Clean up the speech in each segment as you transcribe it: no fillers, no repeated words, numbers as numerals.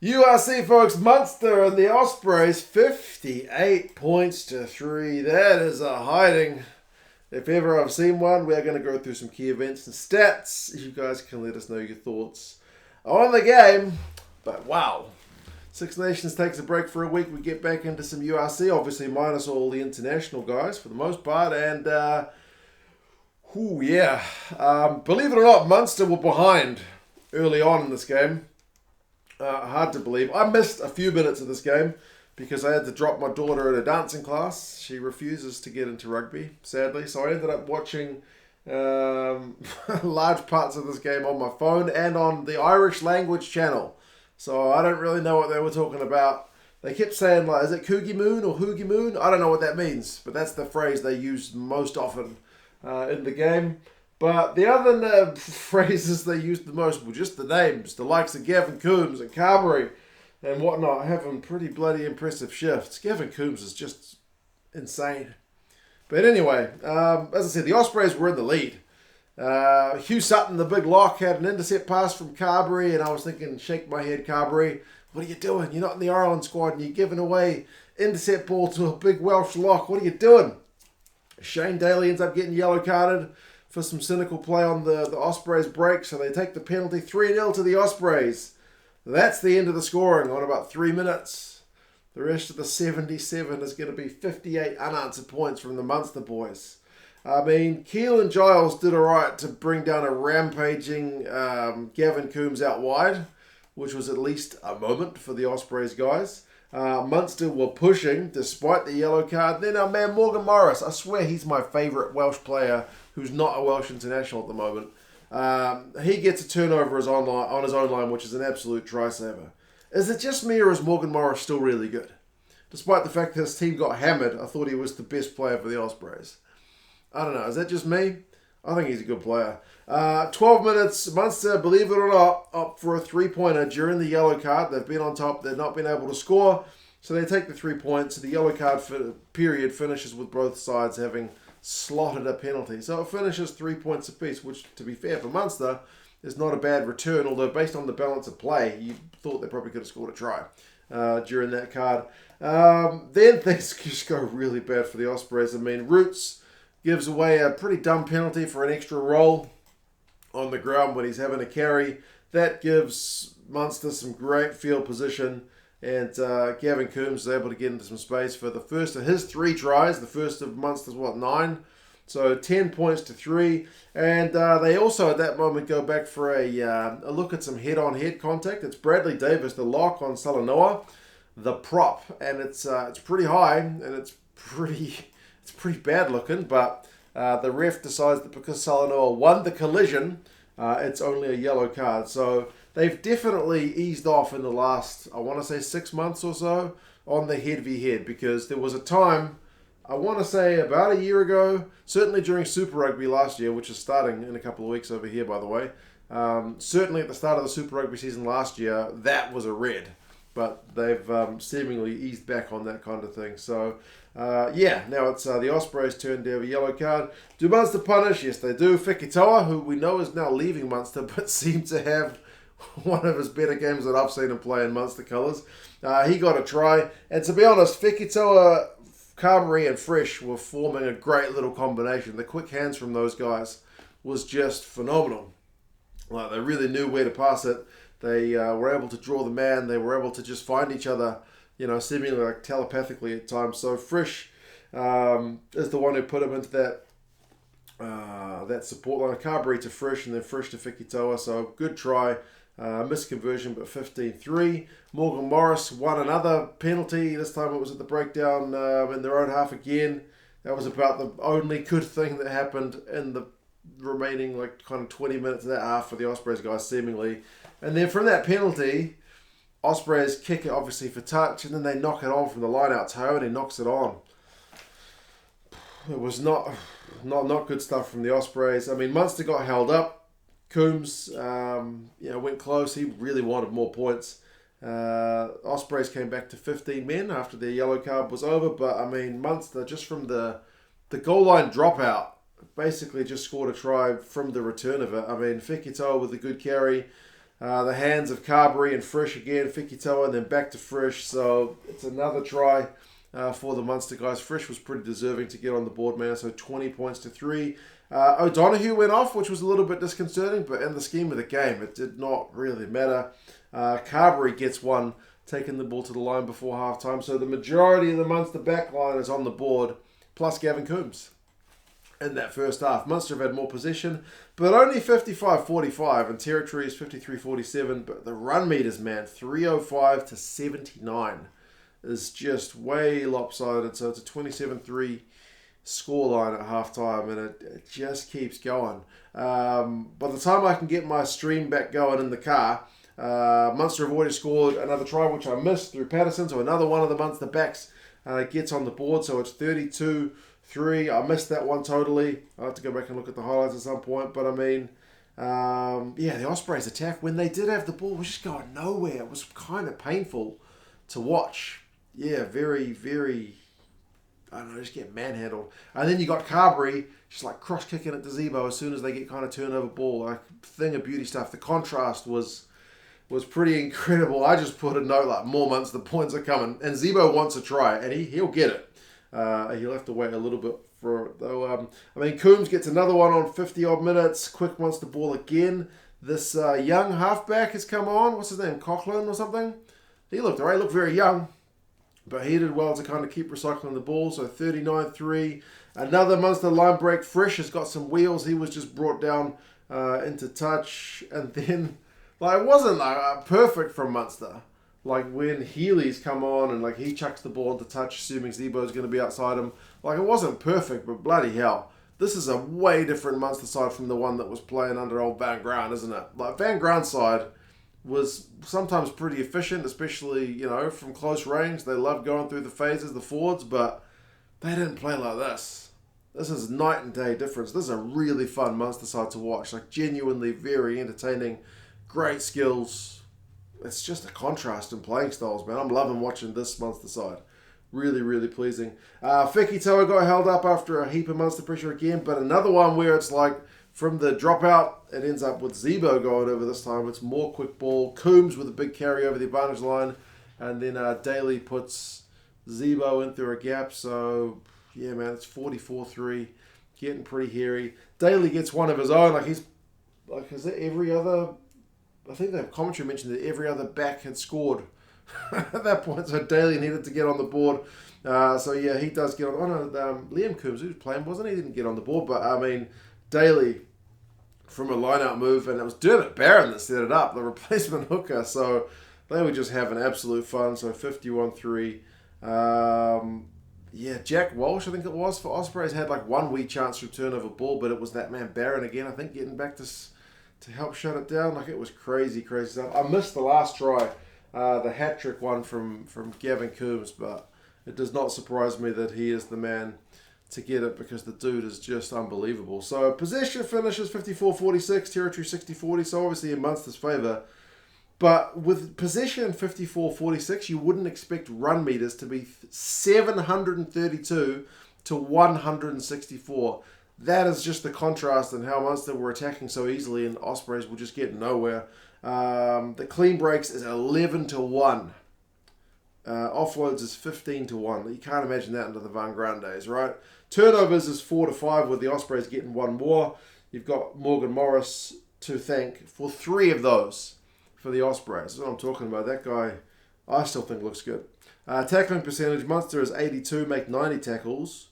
URC, folks, Munster and the Ospreys, 58 points to 3. That is a hiding. If ever I've seen one, we're going to go through some key events and stats. You guys can let us know your thoughts on the game. But wow. Six Nations takes a break for a week. We get back into some URC, obviously minus all the international guys for the most part. And, believe it or not, Munster were behind early on in this game. Hard to believe. I missed a few minutes of this game because I had to drop my daughter at a dancing class. She refuses to get into rugby, sadly. So I ended up watching large parts of this game on my phone and on the Irish language channel. So I don't really know what they were talking about. They kept saying, like, is it Coogie Moon or Hoogie Moon? I don't know what that means, but that's the phrase they use most often in the game. But the other phrases they used the most were just the names. The likes of Gavin Coombs and Carberry and whatnot having pretty bloody impressive shifts. Gavin Coombs is just insane. But anyway, as I said, the Ospreys were in the lead. Hugh Sutton, the big lock, had an intercept pass from Carberry, and I was thinking, shake my head, Carberry. What are you doing? You're not in the Ireland squad and you're giving away intercept ball to a big Welsh lock. What are you doing? Shane Daly ends up getting yellow carded for some cynical play on the Ospreys break, so they take the penalty 3-0 to the Ospreys. That's the end of the scoring on about 3 minutes. The rest of the 77 is going to be 58 unanswered points from the Munster boys. I mean, Keelan Giles did alright to bring down a rampaging Gavin Coombs out wide, which was at least a moment for the Ospreys guys. Munster were pushing despite the yellow card. Then our man Morgan Morris, I swear he's my favourite Welsh player who's not a Welsh international at the moment. He gets a turnover on his own line, which is an absolute try-saver. Is it just me or is Morgan Morris still really good? Despite the fact that his team got hammered, I thought he was the best player for the Ospreys. I don't know, is that just me? I think he's a good player. 12 minutes, Munster, believe it or not, up for a three-pointer during the yellow card. They've been on top, they've not been able to score, so they take the 3 points. The yellow card period finishes with both sides having slotted a penalty. So it finishes 3 points apiece, which, to be fair for Munster, is not a bad return, although based on the balance of play, you thought they probably could have scored a try during that card. Then things just go really bad for the Ospreys. I mean, Roots gives away a pretty dumb penalty for an extra roll on the ground when he's having a carry. That gives Munster some great field position, and Gavin Coombs is able to get into some space for the first of his 3 tries. The first of Munster's, 9? So 10 points to 3. And they also at that moment go back for a look at some head-on-head contact. It's Bradley Davis, the lock on Salanoa, the prop. And it's pretty high, and it's pretty bad looking, but the ref decides that because Salanoa won the collision, it's only a yellow card. So they've definitely eased off in the last, I want to say 6 months or so, on the head-v-head, because there was a time, I want to say about a year ago, certainly during Super Rugby last year, which is starting in a couple of weeks over here, by the way, certainly at the start of the Super Rugby season last year, that was a red. But they've seemingly eased back on that kind of thing. So, now it's the Ospreys' turn to have a yellow card. Do Munster punish? Yes, they do. Fekitoa, who we know is now leaving Munster, but seemed to have one of his better games that I've seen him play in Munster colours. He got a try. And to be honest, Fekitoa, Carberry and Fresh were forming a great little combination. The quick hands from those guys was just phenomenal. Like, they really knew where to pass it. They were able to draw the man. They were able to just find each other, seemingly like telepathically at times. So Frisch is the one who put him into that support line. Carberry to Frisch and then Frisch to Fekitoa. So good try. Missed conversion, but 15-3. Morgan Morris won another penalty. This time it was at the breakdown in their own half again. That was about the only good thing that happened in the remaining 20 minutes of that half for the Ospreys guys, seemingly. And then from that penalty, Ospreys kick it obviously for touch, and then they knock it on from the line-out. Taone knocks it on. It was not good stuff from the Ospreys. I mean, Munster got held up. Coombs, went close. He really wanted more points. Ospreys came back to 15 men after their yellow card was over. But, I mean, Munster, just from the goal line dropout, basically just scored a try from the return of it. I mean, Fekitoa with a good carry. The hands of Carberry and Frisch again, Fekitoa, and then back to Frisch. So it's another try for the Munster guys. Frisch was pretty deserving to get on the board, man. So 20 points to 3. O'Donoghue went off, which was a little bit disconcerting, but in the scheme of the game, it did not really matter. Carberry gets one, taking the ball to the line before halftime. So the majority of the Munster backline is on the board, plus Gavin Coombs in that first half. Munster have had more possession, but only 55-45, and territory is 53-47. But the run meters, man, 305 to 79 is just way lopsided. So it's a 27-3 scoreline at halftime, and it just keeps going. By the time I can get my stream back going in the car, Munster have already scored another try, which I missed through Patterson. So another one of the Munster backs gets on the board. So it's 32-3. I missed that one totally. I'll have to go back and look at the highlights at some point. But I mean, the Ospreys attack, when they did have the ball, was just going nowhere. It was kind of painful to watch. Yeah, very, very, I don't know, just get manhandled. And then you got Carberry just like cross-kicking at Zebo as soon as they get kind of turnover ball. Like, thing of beauty stuff. The contrast was pretty incredible. I just put a note like, more Munster, the points are coming. And Zebo wants a try, and he'll get it. He'll have to wait a little bit for it, though. Coombs gets another one on 50-odd minutes. Quick wants the ball again. This young halfback has come on. What's his name? Coughlin or something? He looked alright. He looked very young. But he did well to kind of keep recycling the ball. So 39-3. Another Munster line break. Frisch has got some wheels. He was just brought down into touch. And then, it wasn't perfect from Munster. When Healy's come on and he chucks the ball into touch, assuming Zebo's going to be outside him. It wasn't perfect, but bloody hell. This is a way different Munster side from the one that was playing under old Van Graan, isn't it? Van Graan's side was sometimes pretty efficient, especially, from close range. They loved going through the phases, the forwards, but they didn't play like this. This is night and day difference. This is a really fun Munster side to watch. Genuinely very entertaining, great skills. It's just a contrast in playing styles, man. I'm loving watching this Munster side. Really, really pleasing. Fekitoa got held up after a heap of Munster pressure again, but another one where it's from the dropout, it ends up with Zebo going over this time. It's more quick ball. Coombs with a big carry over the advantage line. And then Daly puts Zebo in through a gap. So, yeah, man, it's 44-3. Getting pretty hairy. Daly gets one of his own. Is it every other... I think the commentary mentioned that every other back had scored at that point. So Daly needed to get on the board. He does get on. Oh, no, Liam Coombs, who was playing, wasn't he? He didn't get on the board. But, Daly from a line-out move, and it was Dermot Barron that set it up, the replacement hooker. So they were just having absolute fun. So 51-3. Jack Walsh, I think it was, for Ospreys, had one wee chance to turn over ball, but it was that man Barron again, I think, getting back to help shut it down. It was crazy stuff. I missed the last try, the hat-trick one from Gavin Coombs, but it does not surprise me that he is the man to get it because the dude is just unbelievable. So possession finishes 54-46, territory 60-40, so obviously in Munster's favour. But with possession 54-46, you wouldn't expect run meters to be 732 to 164. That is just the contrast in how Munster were attacking so easily, and Ospreys will just get nowhere. The clean breaks is 11-1. Offloads is 15-1. You can't imagine that under the Van Graan days, right? Turnovers is 4-5 with the Ospreys getting one more. You've got Morgan Morris to thank for 3 of those for the Ospreys. That's what I'm talking about. That guy, I still think looks good. Tackling percentage, Munster is 82, make 90 tackles.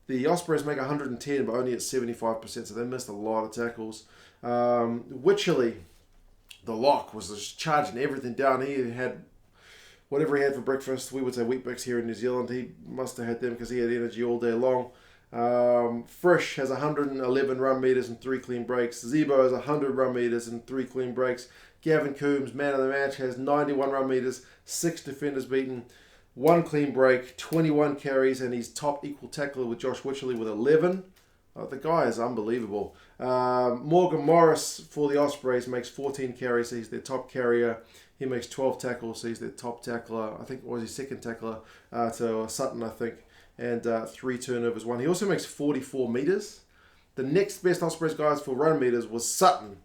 The Ospreys make 110, but only at 75%, so they missed a lot of tackles. Wycherley, the lock, was just charging everything down. He had whatever he had for breakfast. We would say Weet-Bix here in New Zealand. He must have had them because he had energy all day long. Frisch has 111 run meters and 3 clean breaks. Zebo has 100 run meters and 3 clean breaks. Gavin Coombs, man of the match, has 91 run meters, 6 defenders beaten, 1 clean break, 21 carries, and he's top equal tackler with Josh Wycherley with 11. The guy is unbelievable. Morgan Morris for the Ospreys makes 14 carries, so he's their top carrier. He makes 12 tackles, so he's their top tackler. I think, or was he second tackler to Sutton, I think. And 3 turnovers, 1. He also makes 44 meters. The next best Ospreys guys for run meters was Sutton,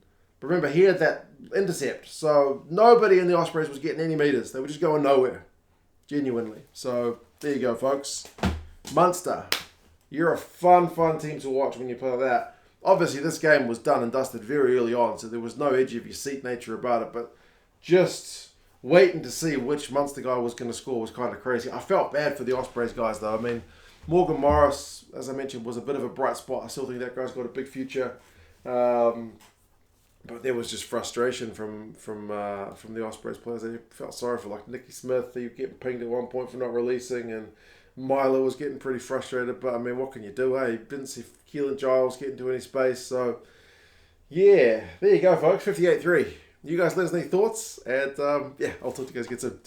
But remember, he had that intercept. So nobody in the Ospreys was getting any meters. They were just going nowhere. Genuinely. So there you go, folks. Munster. You're a fun team to watch when you play like that. Obviously, this game was done and dusted very early on, so there was no edge of your seat nature about it. But just waiting to see which Munster guy was going to score was kind of crazy. I felt bad for the Ospreys guys, though. I mean, Morgan Morris, as I mentioned, was a bit of a bright spot. I still think that guy's got a big future. But there was just frustration from the Ospreys players. They felt sorry for like Nicky Smith. He was getting pinged at one point for not releasing, and Myler was getting pretty frustrated. But I mean, what can you do? Hey, didn't see Keelan Giles get into any space. So yeah, there you go, folks. 58-3. You guys let us know your thoughts, and yeah, I'll talk to you guys again soon.